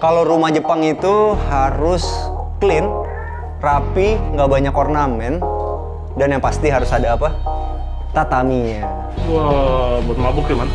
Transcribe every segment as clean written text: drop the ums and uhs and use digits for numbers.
Kalau rumah Jepang itu harus clean, rapi, nggak banyak ornamen, dan yang pasti harus ada apa? Tataminya. Wah, buat mabuk ya, Man?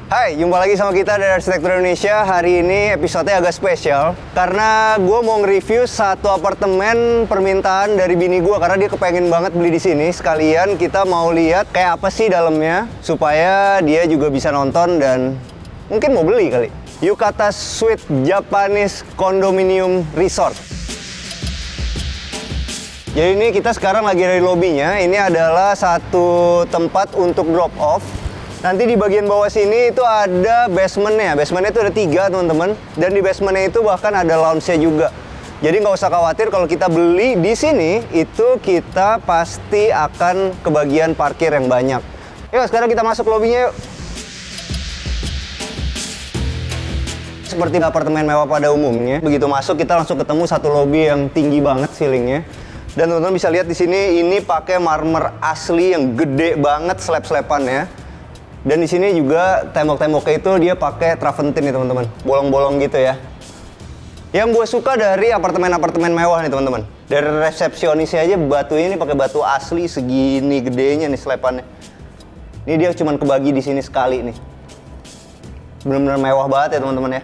Hai, jumpa lagi sama kita dari Arsitektur Indonesia. Hari ini episode-nya agak spesial karena gue mau nge-review satu apartemen permintaan dari bini gue karena dia kepengen banget beli di sini. Sekalian kita mau lihat kayak apa sih dalamnya supaya dia juga bisa nonton dan mungkin mau beli kali. Yukata Suite Japanese Condominium Resort. Jadi ini kita sekarang lagi dari lobbynya. Ini adalah satu tempat untuk drop off. Nanti di bagian bawah sini itu ada basementnya. Basementnya itu ada 3 teman-teman. Dan di basementnya itu bahkan ada lounge-nya juga. Jadi nggak usah khawatir kalau kita beli di sini, itu kita pasti akan kebagian parkir yang banyak. Yuk sekarang kita masuk lobbynya yuk. Seperti apartemen mewah pada umumnya. Begitu masuk kita langsung ketemu satu lobby yang tinggi banget ceilingnya. Dan teman-teman bisa lihat di sini ini pakai marmer asli yang gede banget slab-slabannya. Dan di sini juga tembok-temboknya itu dia pakai travertine nih teman-teman, bolong-bolong gitu ya. Yang gue suka dari apartemen-apartemen mewah nih teman-teman, dari resepsionisnya aja batunya ini pakai batu asli segini gedenya nih slabannya. Ini dia cuman kebagi di sini sekali nih. Bener-bener mewah banget ya teman-teman ya.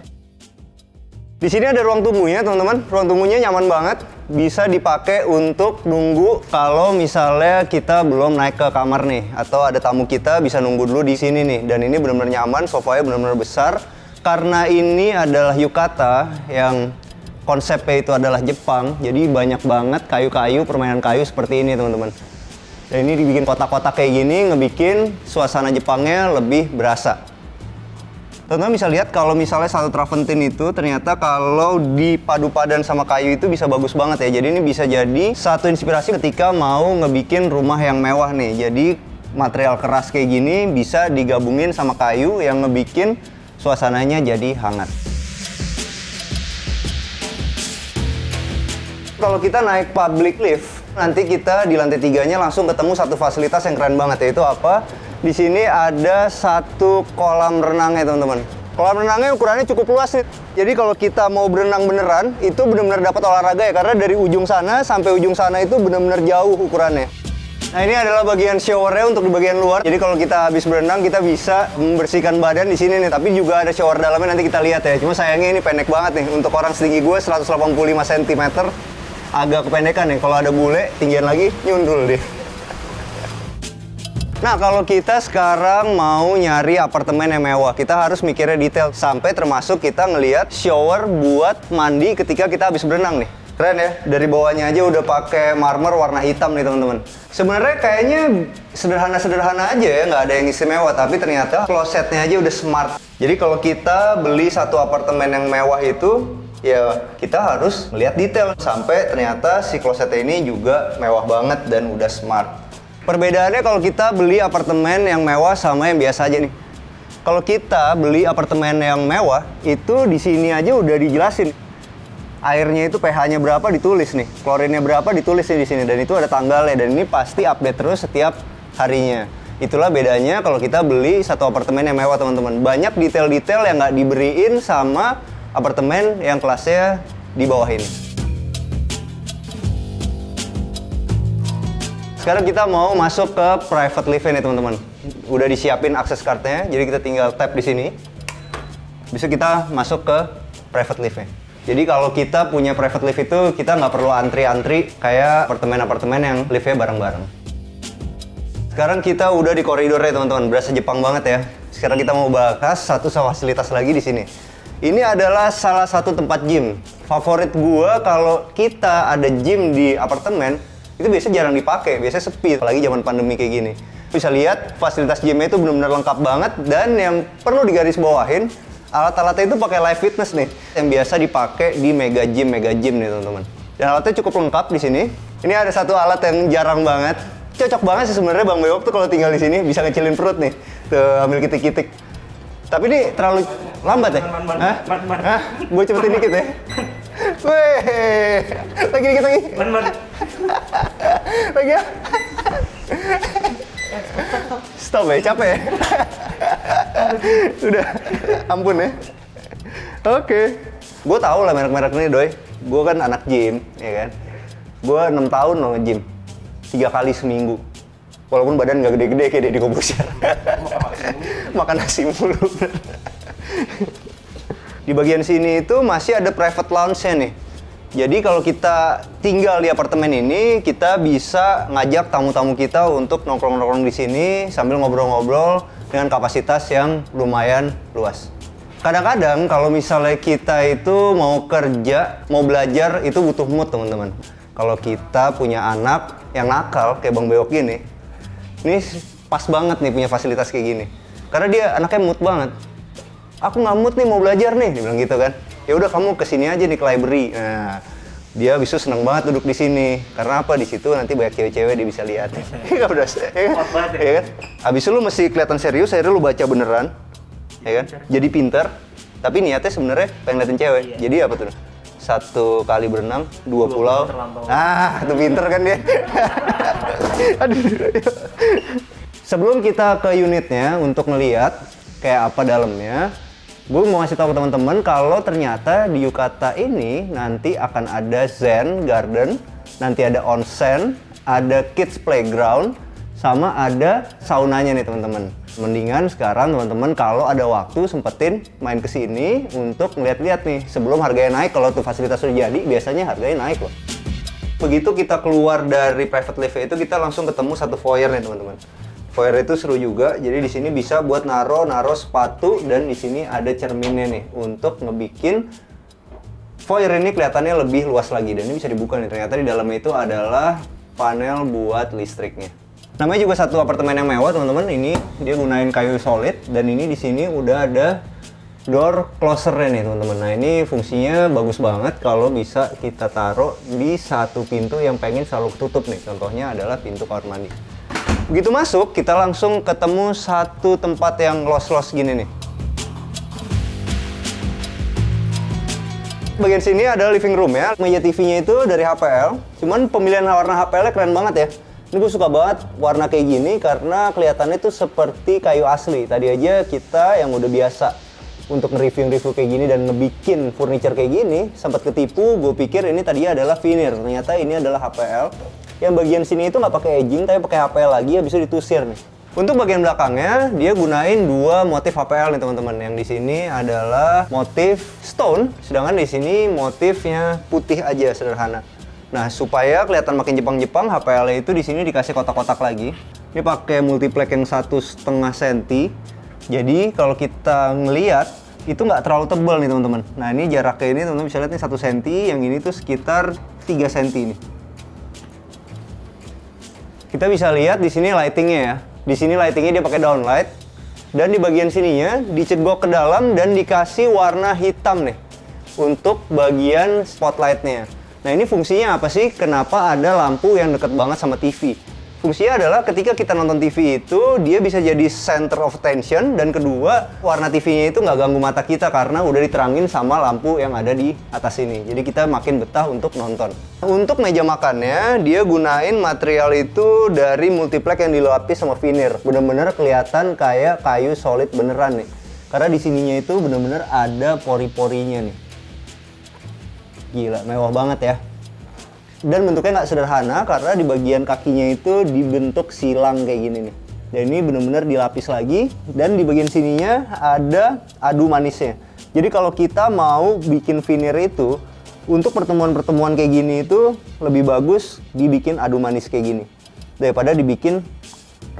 Di sini ada ruang tunggunya teman-teman, ruang tunggunya nyaman banget. Bisa dipakai untuk nunggu kalau misalnya kita belum naik ke kamar nih atau ada tamu kita bisa nunggu dulu di sini nih. Dan ini benar-benar nyaman, sofanya benar-benar besar karena ini adalah yukata yang konsepnya itu adalah Jepang. Jadi banyak banget kayu-kayu, permainan kayu seperti ini teman-teman. Dan ini dibikin kotak-kotak kayak gini ngebikin suasana Jepangnya lebih berasa. Teman-teman bisa lihat kalau misalnya satu travertine itu ternyata kalau dipadu padan sama kayu itu bisa bagus banget ya. Jadi ini bisa jadi satu inspirasi ketika mau ngebikin rumah yang mewah nih. Jadi material keras kayak gini bisa digabungin sama kayu yang ngebikin suasananya jadi hangat. Kalau kita naik public lift, nanti kita di lantai 3-nya langsung ketemu satu fasilitas yang keren banget, yaitu apa? Di sini ada satu kolam renangnya teman-teman. Kolam renangnya ukurannya cukup luas nih. Jadi kalau kita mau berenang beneran, itu benar-benar dapat olahraga ya. Karena dari ujung sana sampai ujung sana itu benar-benar jauh ukurannya. Nah ini adalah bagian showernya untuk di bagian luar. Jadi kalau kita habis berenang, kita bisa membersihkan badan di sini nih. Tapi juga ada shower dalamnya, nanti kita lihat ya. Cuma sayangnya ini pendek banget nih. Untuk orang setinggi gue 185 cm, agak kependekan nih. Kalau ada bule, tinggian lagi, nyundul deh. Nah, kalau kita sekarang mau nyari apartemen yang mewah, kita harus mikirnya detail. Sampai termasuk kita ngelihat shower buat mandi ketika kita habis berenang nih. Keren ya, dari bawahnya aja udah pakai marmer warna hitam nih teman-teman. Sebenarnya kayaknya sederhana-sederhana aja ya, nggak ada yang istimewa. Tapi ternyata klosetnya aja udah smart. Jadi kalau kita beli satu apartemen yang mewah itu, ya kita harus melihat detail. Sampai ternyata si klosetnya ini juga mewah banget dan udah smart. Perbedaannya kalau kita beli apartemen yang mewah sama yang biasa aja nih. Kalau kita beli apartemen yang mewah, itu di sini aja udah dijelasin. Airnya itu pH-nya berapa ditulis nih, klorinnya berapa ditulis nih di sini, dan itu ada tanggalnya, dan ini pasti update terus setiap harinya. Itulah bedanya kalau kita beli satu apartemen yang mewah teman-teman. Banyak detail-detail yang nggak diberiin sama apartemen yang kelasnya di bawah ini. Sekarang kita mau masuk ke private lift-nya nih teman-teman. Udah disiapin akses card-nya, jadi kita tinggal tap di sini. Bisa kita masuk ke private lift-nya. Jadi kalau kita punya private lift itu, kita nggak perlu antri-antri kayak apartemen-apartemen yang lift-nya bareng-bareng. Sekarang kita udah di koridornya teman-teman, berasa Jepang banget ya. Sekarang kita mau bahas satu fasilitas lagi di sini. Ini adalah salah satu tempat gym. Favorit gua kalau kita ada gym di apartemen, itu biasanya jarang dipakai, biasanya sepi, apalagi zaman pandemi kayak gini. Bisa lihat fasilitas gymnya itu benar-benar lengkap banget, dan yang perlu digarisbawahin, alat-alatnya itu pakai live fitness nih, yang biasa dipakai di mega gym nih teman-teman. Dan alatnya cukup lengkap di sini. Ini ada satu alat yang jarang banget, cocok banget sih sebenarnya Bang Bewok tuh kalau tinggal di sini bisa ngecilin perut nih, tuh ambil kitik-kitik. Tapi ini terlalu lambat ya? Hah? Hah? Gue cepetin dikit ya. Weh, lagi dikit lagi. Lagi ya. Stop ya, capek ya. Udah, ampun ya. Oke. Gue tau lah merek-merek ini, Doi. Gue kan anak gym, ya kan. Gue 6 tahun loh nge-gym. 3 kali seminggu. Walaupun badan nggak gede-gede kayak Deddy Corbuzier. Makan nasi mulu. Di bagian sini itu masih ada private lounge-nya nih. Jadi kalau kita tinggal di apartemen ini, kita bisa ngajak tamu-tamu kita untuk nongkrong-nongkrong di sini sambil ngobrol-ngobrol dengan kapasitas yang lumayan luas. Kadang-kadang kalau misalnya kita itu mau kerja, mau belajar, itu butuh mood teman-teman. Kalau kita punya anak yang nakal kayak Bang Beok gini, ini pas banget nih punya fasilitas kayak gini. Karena dia anaknya mood banget. Aku nggak mood nih mau belajar nih, dia bilang gitu kan. Ya udah kamu kesini aja nih ke library. Nah, dia bisa seneng banget duduk di sini. Karena apa? Di situ nanti banyak cewek-cewek dia bisa lihat. Iya udah, ya kan? Ya kan? Habis itu lu mesti kelihatan serius, akhirnya lu baca beneran. Ya kan? Jadi pinter. Tapi niatnya sebenarnya pengen ngeliatin cewek. Iya. Jadi apa tuh? 1 kali berenang, 2 pulau. Ah, itu pinter kan dia. Aduh. Sebelum kita ke unitnya untuk ngeliat kayak apa dalamnya, gue mau ngasih tahu ke teman-teman kalau ternyata di Yukata ini nanti akan ada Zen Garden, nanti ada onsen, ada kids playground, sama ada saunanya nih teman-teman. Mendingan sekarang teman-teman kalau ada waktu sempetin main ke sini untuk ngeliat-liat nih sebelum harganya naik. Kalau tuh fasilitas sudah jadi, biasanya harganya naik loh. Begitu kita keluar dari private lift itu, kita langsung ketemu satu foyer nih teman-teman. Foyer itu seru juga, jadi di sini bisa buat naro sepatu dan di sini ada cerminnya nih untuk ngebikin foyer ini kelihatannya lebih luas lagi dan ini bisa dibuka nih. Ternyata di dalamnya itu adalah panel buat listriknya. Namanya juga satu apartemen yang mewah teman-teman. Ini dia gunain kayu solid dan ini di sini udah ada door closer-nya nih teman-teman. Nah ini fungsinya bagus banget kalau bisa kita taruh di satu pintu yang pengen selalu ketutup nih. Contohnya adalah pintu kamar mandi. Begitu masuk, kita langsung ketemu satu tempat yang los-los gini nih. Bagian sini ada living room ya. Meja TV-nya itu dari HPL. Cuman pemilihan warna HPL-nya keren banget ya. Ini gue suka banget warna kayak gini karena kelihatannya tuh seperti kayu asli. Tadi aja kita yang udah biasa untuk nge-review kayak gini dan ngebikin furniture kayak gini sempat ketipu. Gue pikir ini tadinya adalah veneer. Ternyata ini adalah HPL. Yang bagian sini itu nggak pakai edging tapi pakai HPL lagi, habis itu ditusir nih. Untuk bagian belakangnya dia gunain 2 motif HPL nih teman-teman. Yang di sini adalah motif stone, sedangkan di sini motifnya putih aja sederhana. Nah supaya kelihatan makin Jepang-Jepang, HPL itu di sini dikasih kotak-kotak lagi. Ini pakai multiplex yang 1,5 cm. Jadi kalau kita ngelihat itu nggak terlalu tebal nih teman-teman. Nah ini jaraknya ini teman-teman bisa lihat nih 1 cm, yang ini tuh sekitar 3 cm nih. Kita bisa lihat di sini lightingnya ya. Di sini lightingnya dia pakai downlight dan di bagian sininya dicegok ke dalam dan dikasih warna hitam nih untuk bagian spotlightnya. Nah ini fungsinya apa sih? Kenapa ada lampu yang deket banget sama TV? Fungsinya adalah ketika kita nonton TV itu dia bisa jadi center of attention dan kedua warna TV-nya itu nggak ganggu mata kita karena udah diterangin sama lampu yang ada di atas ini. Jadi kita makin betah untuk nonton. Untuk meja makannya dia gunain material itu dari multiplex yang dilapis sama veneer. Bener-bener kelihatan kayak kayu solid beneran nih. Karena di sininya itu bener-bener ada pori-porinya nih. Gila, mewah banget ya. Dan bentuknya nggak sederhana karena di bagian kakinya itu dibentuk silang kayak gini nih. Dan ini benar-benar dilapis lagi dan di bagian sininya ada adu manisnya. Jadi kalau kita mau bikin veneer itu untuk pertemuan-pertemuan kayak gini itu lebih bagus dibikin adu manis kayak gini daripada dibikin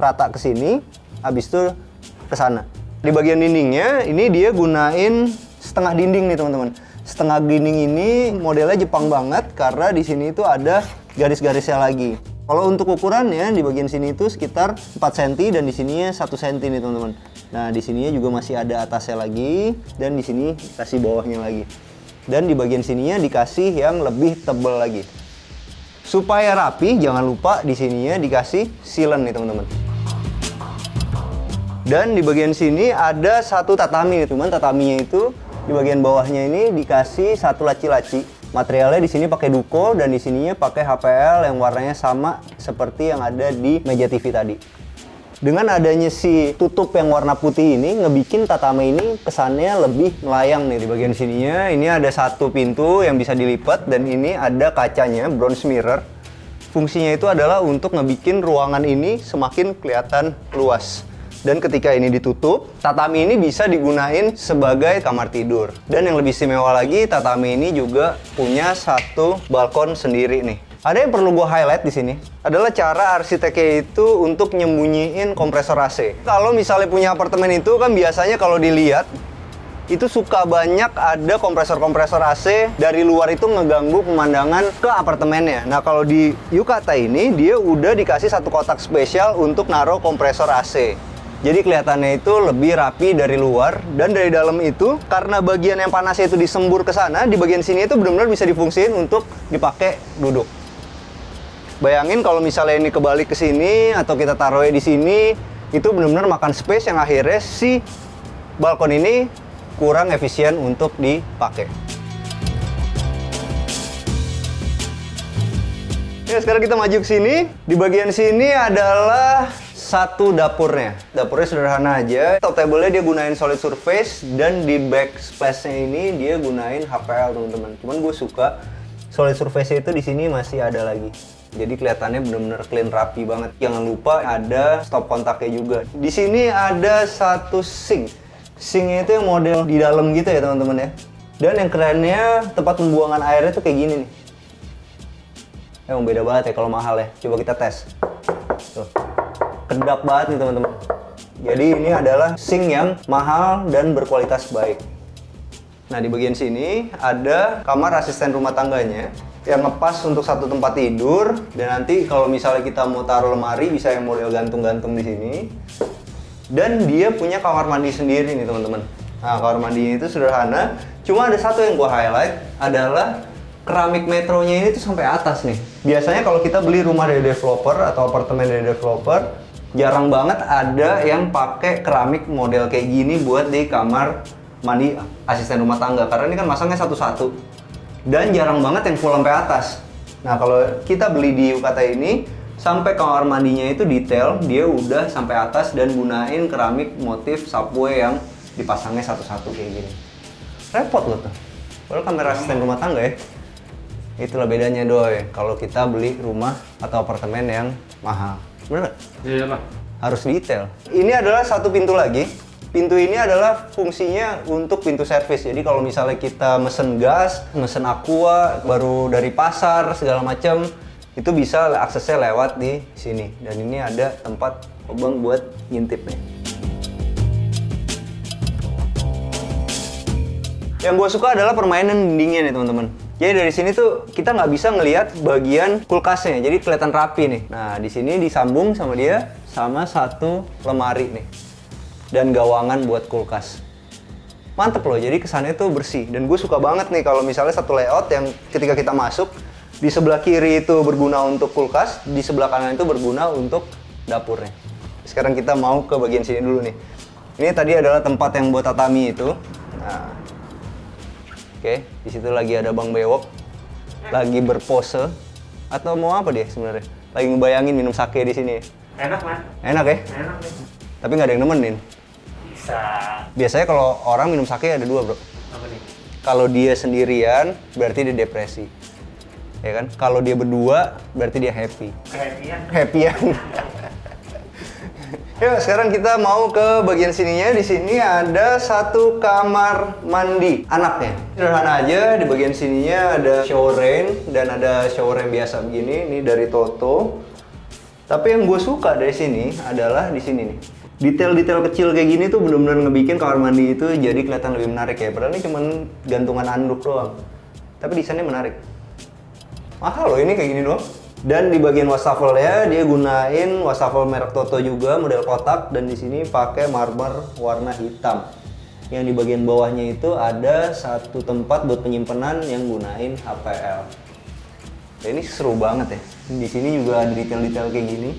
rata ke sini habis itu ke sana. Di bagian dindingnya ini dia gunain setengah dinding nih teman-teman. Setengah dinding ini modelnya Jepang banget karena di sini itu ada garis-garisnya lagi. Kalau untuk ukurannya di bagian sini itu sekitar 4 cm dan di sininya 1 cm nih teman-teman. Nah di sininya juga masih ada atasnya lagi dan di sini dikasih bawahnya lagi. Dan di bagian sininya dikasih yang lebih tebal lagi. Supaya rapi jangan lupa di sininya dikasih sealant nih teman-teman. Dan di bagian sini ada satu tatami, cuman tataminya itu di bagian bawahnya ini dikasih satu laci-laci. Materialnya di sini pakai duko dan di sininya pakai HPL yang warnanya sama seperti yang ada di meja TV tadi. Dengan adanya si tutup yang warna putih ini ngebikin tatami ini kesannya lebih melayang nih di bagian sininya. Ini ada satu pintu yang bisa dilipat dan ini ada kacanya, bronze mirror. Fungsinya itu adalah untuk ngebikin ruangan ini semakin kelihatan luas. Dan ketika ini ditutup, tatami ini bisa digunain sebagai kamar tidur. Dan yang lebih istimewa lagi, tatami ini juga punya satu balkon sendiri nih. Ada yang perlu gue highlight di sini adalah cara arsiteknya itu untuk nyembunyiin kompresor AC. Kalau misalnya punya apartemen itu kan biasanya kalau dilihat itu suka banyak ada kompresor-kompresor AC dari luar itu ngeganggu pemandangan ke apartemennya. Nah kalau di Yukata ini dia udah dikasih satu kotak spesial untuk naruh kompresor AC. Jadi kelihatannya itu lebih rapi dari luar dan dari dalam itu karena bagian yang panasnya itu disembur ke sana, di bagian sini itu benar-benar bisa difungsiin untuk dipakai duduk. Bayangin kalau misalnya ini kebalik ke sini atau kita taruhnya di sini, itu benar-benar makan space yang akhirnya si balkon ini kurang efisien untuk dipakai. Ya, sekarang kita maju ke sini. Di bagian sini adalah satu dapurnya. Dapurnya sederhana aja. Top table-nya dia gunain solid surface dan di backsplash-nya ini dia gunain HPL, teman-teman. Cuman gue suka solid surface-nya itu di sini masih ada lagi. Jadi kelihatannya bener-bener clean, rapi banget. Jangan lupa ada stop kontaknya juga. Di sini ada satu sink. Sinknya itu yang model di dalam gitu ya, teman-teman ya. Dan yang kerennya tempat pembuangan airnya tuh kayak gini nih. Emang beda banget ya kalau mahal ya. Coba kita tes. Tuh. Kedap banget nih teman-teman. Jadi ini adalah sink yang mahal dan berkualitas baik. Nah di bagian sini ada kamar asisten rumah tangganya yang ngepas untuk satu tempat tidur. Dan nanti kalau misalnya kita mau taruh lemari bisa yang model gantung-gantung di sini. Dan dia punya kamar mandi sendiri nih teman-teman. Nah kamar mandinya itu sederhana. Cuma ada satu yang gua highlight adalah keramik metronya ini tuh sampai atas nih. Biasanya kalau kita beli rumah dari developer atau apartemen dari developer, jarang banget ada yang pakai keramik model kayak gini buat di kamar mandi asisten rumah tangga. Karena ini kan masangnya satu-satu. Dan jarang banget yang full sampai atas. Nah kalau kita beli di Yukata ini, sampai kamar mandinya itu detail, dia udah sampai atas dan gunain keramik motif subway yang dipasangnya satu-satu kayak gini. Repot loh tuh. Padahal kamar asisten rumah tangga ya. Itulah bedanya Doy, kalau kita beli rumah atau apartemen yang mahal. Bener nggak? Iya lah. Harus detail. Ini adalah satu pintu lagi. Pintu ini adalah fungsinya untuk pintu servis. Jadi kalau misalnya kita mesen gas, mesen aqua, baru dari pasar, segala macam, itu bisa aksesnya lewat di sini. Dan ini ada tempat lubang buat ngintip nih. Yang gue suka adalah permainan dindingnya nih teman-teman. Jadi dari sini tuh kita nggak bisa ngelihat bagian kulkasnya, jadi kelihatan rapi nih. Nah di sini disambung sama dia sama satu lemari nih dan gawangan buat kulkas. Mantep loh, jadi kesannya tuh bersih. Dan gue suka banget nih kalau misalnya satu layout yang ketika kita masuk di sebelah kiri itu berguna untuk kulkas, di sebelah kanan itu berguna untuk dapurnya. Sekarang kita mau ke bagian sini dulu nih. Ini tadi adalah tempat yang buat tatami itu. Nah. Oke, di situ lagi ada Bang Bewok, lagi berpose, atau mau apa dia sebenarnya? Lagi ngebayangin minum sake di sini. Enak man. Enak ya? Enak nih. Tapi nggak ada yang nemenin. Bisa. Biasanya kalau orang minum sake ada dua bro. Apa nih? Kalau dia sendirian, berarti dia depresi. Ya kan? Kalau dia berdua, berarti dia happy. Kehappian. Happyan. Yuk, sekarang kita mau ke bagian sininya. Di sini ada satu kamar mandi anaknya. Sederhana aja, di bagian sininya ada shower rail dan ada shower yang biasa begini. Ini dari Toto. Tapi yang gue suka dari sini adalah di sini nih. Detail-detail kecil kayak gini tuh benar-benar ngebikin kamar mandi itu jadi kelihatan lebih menarik ya. Padahal ini cuma gantungan anduk doang. Tapi desainnya menarik. Mahal loh ini kayak gini doang. Dan di bagian wastafel-nya dia gunain wastafel merek Toto juga, model kotak, dan di sini pakai marmer warna hitam. Yang di bagian bawahnya itu ada satu tempat buat penyimpanan yang gunain HPL. Ya, ini seru banget ya. Di sini juga ada detail-detail kayak gini.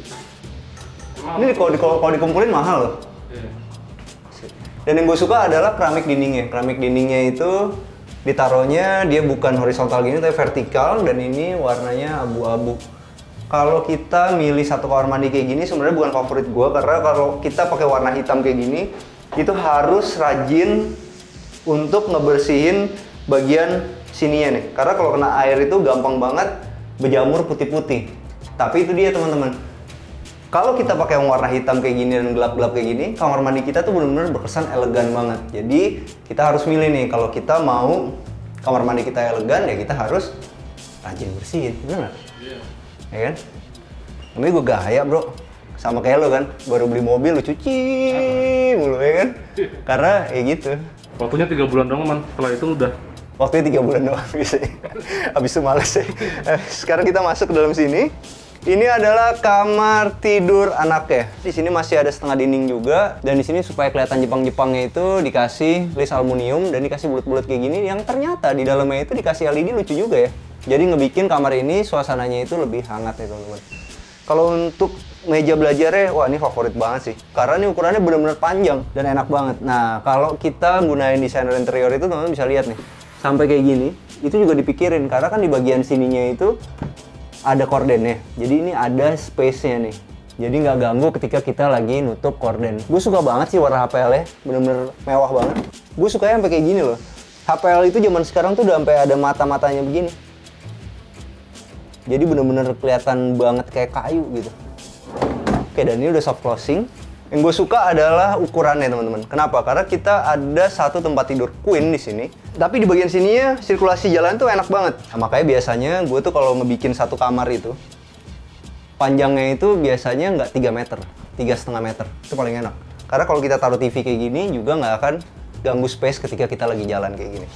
Ini kalau dikumpulin mahal loh. Dan yang gue suka adalah keramik dindingnya. Keramik dindingnya itu ditaruhnya dia bukan horizontal gini tapi vertikal dan ini warnanya abu-abu. Kalau kita milih satu kamar mandi kayak gini sebenarnya bukan favorit gue karena kalau kita pakai warna hitam kayak gini itu harus rajin untuk ngebersihin bagian sininya nih. Karena kalau kena air itu gampang banget berjamur putih-putih. Tapi itu dia teman-teman. Kalau kita pakai yang warna hitam kayak gini dan gelap-gelap kayak gini, kamar mandi kita tuh benar-benar berkesan elegan banget. Jadi kita harus milih nih, kalau kita mau kamar mandi kita elegan ya kita harus rajin bersihin, bener nggak? Iya. Ya kan? Namanya gue gaya bro, sama kayak lo kan, baru beli mobil lo cuci mulu ya kan? Karena ya gitu. Waktunya 3 bulan doang man, setelah itu udah. Waktunya 3 bulan doang biasanya. Habis itu males ya. Sekarang kita masuk ke dalam sini. Ini adalah kamar tidur anaknya. Di sini masih ada setengah dinding juga dan di sini supaya kelihatan Jepang-Jepangnya itu dikasih list aluminium dan dikasih bulat-bulat kayak gini yang ternyata di dalamnya itu dikasih LED lucu juga ya. Jadi ngebikin kamar ini suasananya itu lebih hangat ya teman-teman. Kalau untuk meja belajarnya, wah ini favorit banget sih. Karena ini ukurannya benar-benar panjang dan enak banget. Nah, kalau kita gunain desainer interior itu teman-teman bisa lihat nih. Sampai kayak gini, itu juga dipikirin karena kan di bagian sininya itu ada kordennya, jadi ini ada space-nya nih. Jadi nggak ganggu ketika kita lagi nutup korden. Gue suka banget sih warna HPL-nya, bener-bener mewah banget. Gue sukanya sampai kayak gini loh. HPL itu zaman sekarang tuh udah sampai ada mata-matanya begini. Jadi bener-bener kelihatan banget kayak kayu gitu. Oke, dan ini udah soft closing. Yang gue suka adalah ukurannya teman-teman. Kenapa? Karena kita ada satu tempat tidur queen di sini. Tapi di bagian sininya sirkulasi jalan tuh enak banget. Nah, makanya biasanya gue tuh kalau ngebikin satu kamar itu panjangnya itu biasanya nggak 3 meter, 3,5 meter. Itu paling enak. Karena kalau kita taruh TV kayak gini juga nggak akan ganggu space ketika kita lagi jalan kayak gini.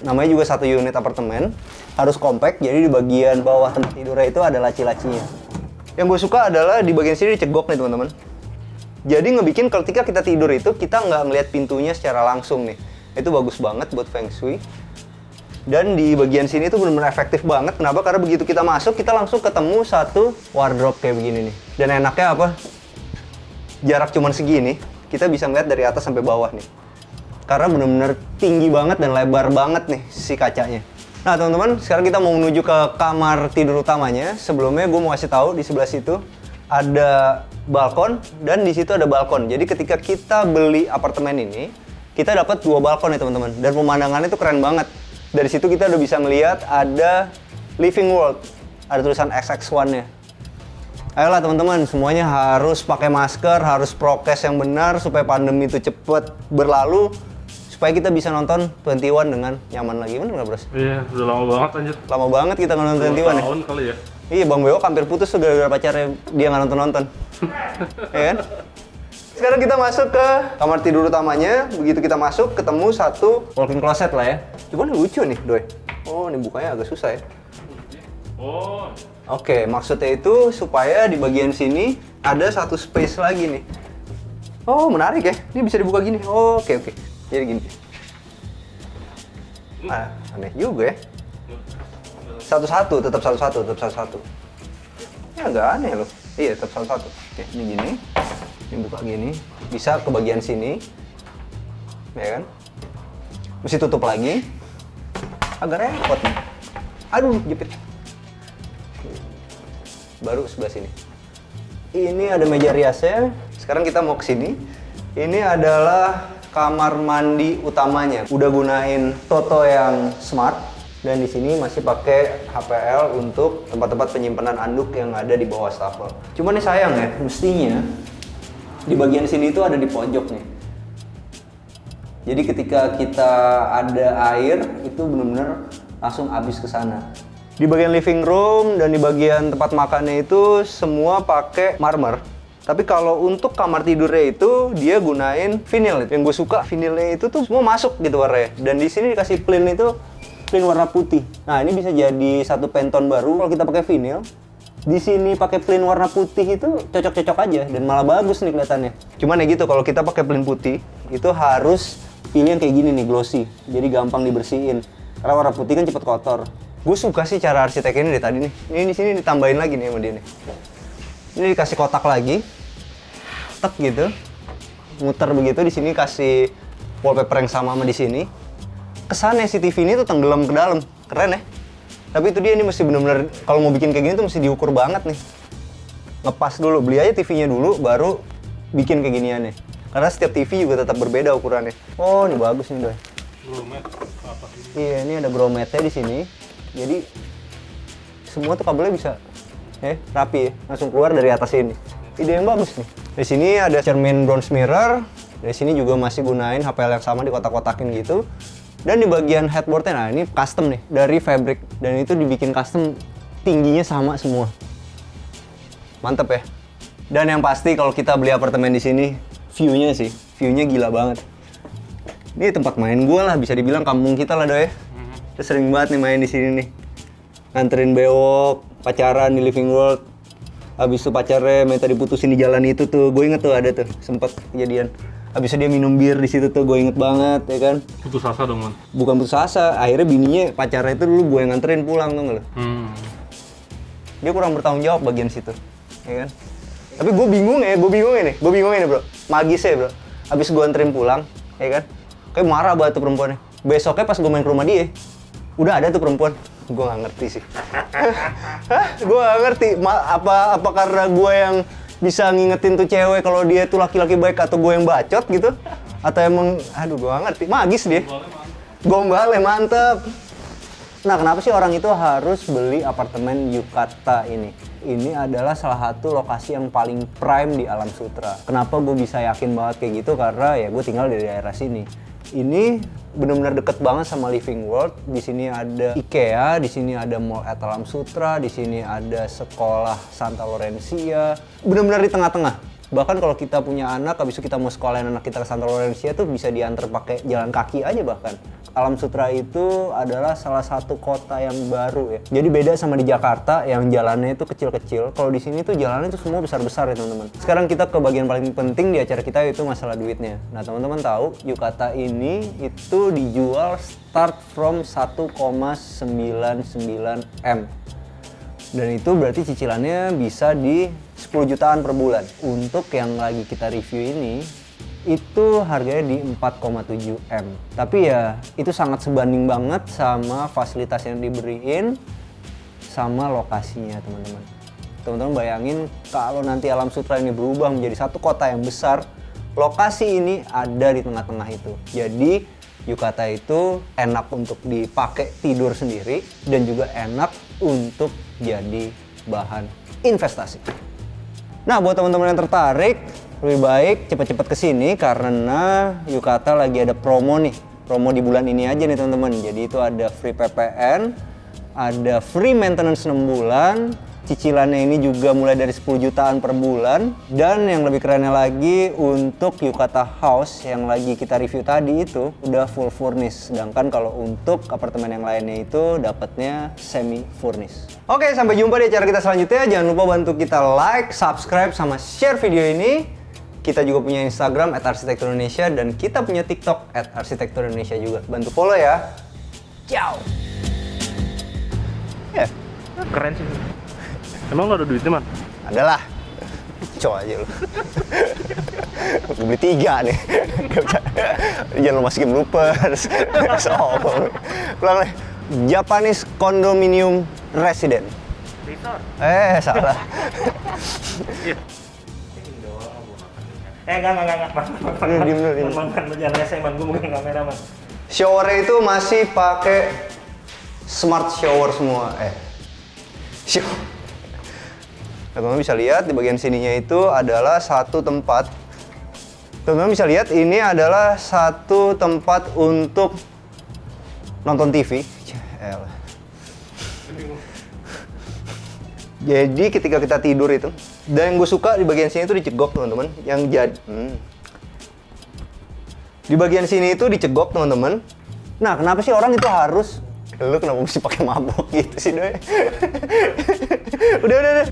Namanya juga satu unit apartemen, harus compact. Jadi di bagian bawah tempat tidurnya itu ada laci-lacinya. Yang gue suka adalah di bagian sini dicegok nih teman-teman. Jadi ngebikin ketika kita tidur itu kita nggak ngelihat pintunya secara langsung nih. Itu bagus banget buat feng shui. Dan di bagian sini tuh benar-benar efektif banget. Kenapa? Karena begitu kita masuk kita langsung ketemu satu wardrobe kayak begini nih. Dan enaknya apa? Jarak cuman segini, kita bisa ngeliat dari atas sampai bawah nih. Karena benar-benar tinggi banget dan lebar banget nih si kacanya. Nah teman-teman, sekarang kita mau menuju ke kamar tidur utamanya. Sebelumnya gue mau kasih tahu di sebelah situ ada balkon dan di situ ada balkon. Jadi ketika kita beli apartemen ini, kita dapat 2 balkon ya teman-teman. Dan pemandangannya itu keren banget. Dari situ kita udah bisa ngeliat ada living world. Ada tulisan XX1-nya. Ayolah teman-teman, semuanya harus pakai masker, harus prokes yang benar supaya pandemi itu cepet berlalu. Supaya kita bisa nonton 21 dengan nyaman lagi. Bener nggak, Bros? Iya, udah lama banget anjir. Lama banget kita nonton 21 ya. Tahun kali ya. Iya, Bang Bewok hampir putus tuh gara-gara pacarnya dia nggak nonton-nonton. Ya kan? Sekarang kita masuk ke kamar tidur utamanya. Begitu kita masuk, ketemu satu walk-in closet lah ya. Cuman lucu nih, Doi. Oh, ini bukanya agak susah ya. Oh. Oke, maksudnya itu supaya di bagian sini ada satu space lagi nih. Oh, menarik ya. Ini bisa dibuka gini. Oh, oke. Jadi gini. Aneh juga ya. Satu-satu, tetap satu-satu. Ya nggak aneh loh. Iya, tetap satu-satu. Oke, ini gini. Ini buka gini. Bisa ke bagian sini. Ya kan? Mesti tutup lagi. Agak repot nih. Aduh, jepit. Baru sebelah sini. Ini ada meja riasnya. Sekarang kita mau ke sini. Ini adalah kamar mandi utamanya. Udah gunain Toto yang smart dan di sini masih pakai HPL untuk tempat-tempat penyimpanan anduk yang ada di bawah wastafel. Cuman ini sayang ya, mestinya di bagian sini itu ada di pojok nih. Jadi ketika kita ada air itu benar-benar langsung habis ke sana. Di bagian living room dan di bagian tempat makannya itu semua pakai marmer. Tapi kalau untuk kamar tidurnya itu dia gunain vinyl. Yang gue suka vinylnya itu tuh semua masuk gitu warnanya. Dan di sini dikasih plain itu plain warna putih. Nah ini bisa jadi satu Pantone baru kalau kita pakai vinyl. Di sini pakai plain warna putih itu cocok-cocok aja dan malah bagus nih kelihatannya. Cuman ya gitu kalau kita pakai plain putih itu harus pilih yang kayak gini nih glossy. Jadi gampang dibersihin. Karena warna putih kan cepet kotor. Gue suka sih cara arsitek ini dari tadi nih. Ini di sini ditambahin lagi nih sama dia nih. Ini dikasih kotak lagi. Tek gitu. muter begitu. Di sini kasih wallpaper yang sama di sini. Kesannya si TV ini tuh tenggelam ke dalam, keren ya. Tapi itu dia, ini mesti bener-bener kalau mau bikin kayak gini tuh mesti diukur banget nih. Ngepas dulu, beli aja TV-nya dulu, baru bikin kayak giniannya. Karena setiap TV juga tetap berbeda ukurannya. Oh, ini bagus nih, Doi. Grommet apa sih? Iya, ini ada grommetnya di sini. Jadi semua tuh kabelnya bisa rapi ya, langsung keluar dari atas ini. Ide yang bagus nih. Di sini ada cermin bronze mirror. Di sini juga masih gunain HPL yang sama di kotak-kotakin gitu. Dan di bagian headboardnya, nah ini custom nih dari fabric, dan itu dibikin custom, tingginya sama semua. Mantep ya. Dan yang pasti kalau kita beli apartemen di sini, view-nya gila banget. Ini tempat main gue lah, bisa dibilang kampung kita lah, Doi. Kita sering banget nih main di sini nih. Nganterin bewok, pacaran di living world. Habis itu pacarnya minta diputusin di jalan itu tuh. Gue inget tuh ada tuh, sempet kejadian. Habis itu dia minum bir di situ tuh, gue inget banget ya kan. Putus asa dong, Man. Bukan putus asa, akhirnya bininya pacarnya itu dulu gue yang nganterin pulang tuh nggak lo. Dia kurang bertanggung jawab bagian situ, ya kan. Tapi gue bingung nih bro, magisnya bro. Habis gue anterin pulang, ya kan. Kayak marah banget tuh perempuannya. Besoknya pas gue main ke rumah dia, udah ada tuh perempuan. Gue nggak ngerti sih. Gue nggak ngerti. Apa karena gue yang bisa ngingetin tuh cewek kalau dia tuh laki-laki baik, atau gue yang bacot gitu? Atau emang, aduh gue nggak ngerti. Magis dia. Gombalnya mantep. Nah, kenapa sih orang itu harus beli apartemen Yukata ini? Ini adalah salah satu lokasi yang paling prime di Alam Sutera. Kenapa gue bisa yakin banget kayak gitu? Karena ya gue tinggal di daerah sini. Ini benar-benar deket banget sama Living World. Di sini ada IKEA, di sini ada Mall at Alam Sutera, di sini ada sekolah Santa Lorenzia. Benar-benar di tengah-tengah. Bahkan kalau kita punya anak, habis itu kita mau sekolahin anak kita ke Santa Lorenzia tuh bisa diantar pakai jalan kaki aja bahkan. Alam Sutera itu adalah salah satu kota yang baru ya. Jadi beda sama di Jakarta yang jalannya itu kecil-kecil. Kalau di sini tuh jalannya itu semua besar-besar ya teman-teman. Sekarang kita ke bagian paling penting di acara kita, yaitu masalah duitnya. Nah teman-teman tahu Yukata ini itu dijual start from 1,99 M. Dan itu berarti cicilannya bisa di 10 jutaan per bulan. Untuk yang lagi kita review ini, itu harganya di 4,7 M. Tapi ya itu sangat sebanding banget sama fasilitas yang diberiin sama lokasinya teman-teman. Teman-teman bayangin kalau nanti Alam Sutera ini berubah menjadi satu kota yang besar, lokasi ini ada di tengah-tengah itu. Jadi Yukata itu enak untuk dipakai tidur sendiri dan juga enak untuk jadi bahan investasi. Nah, buat teman-teman yang tertarik, lebih baik cepet-cepet kesini karena Yukata lagi ada promo nih. Promo di bulan ini aja nih teman-teman. Jadi itu ada free PPN, ada free maintenance 6 bulan, cicilannya ini juga mulai dari 10 jutaan per bulan, dan yang lebih kerennya lagi untuk Yukata House yang lagi kita review tadi itu udah full furnish. Sedangkan kalau untuk apartemen yang lainnya itu dapatnya semi furnish. Oke, sampai jumpa di acara kita selanjutnya. Jangan lupa bantu kita like, subscribe, sama share video ini. Kita juga punya Instagram @arsitekturindonesia dan kita punya TikTok @arsitekturindonesia juga. Bantu follow ya. Ciao. Ya, Keren sih. Emang lo ada duitnya, Man? adalah. Coba aja lu. Gue beli 3 nih. Jangan lu masukin bloopers. Sombong. Ulang nih. Japanese Condominium Resident. Resort. Salah. Enggak. Diem dulu. Man, jangan rese, Man. Gue bukan kamera, Man. Showernya itu masih pakai smart shower semua. Teman-teman bisa lihat di bagian sininya itu adalah satu tempat. Teman-teman bisa lihat ini adalah satu tempat untuk nonton TV. Jadi ketika kita tidur itu, dan yang gue suka di bagian sini itu dicegok teman-teman. Di bagian sini itu dicegok teman-teman. Nah, kenapa sih orang itu harus? Lu kenapa mesti pakai mabok gitu sih, Doi? Udah.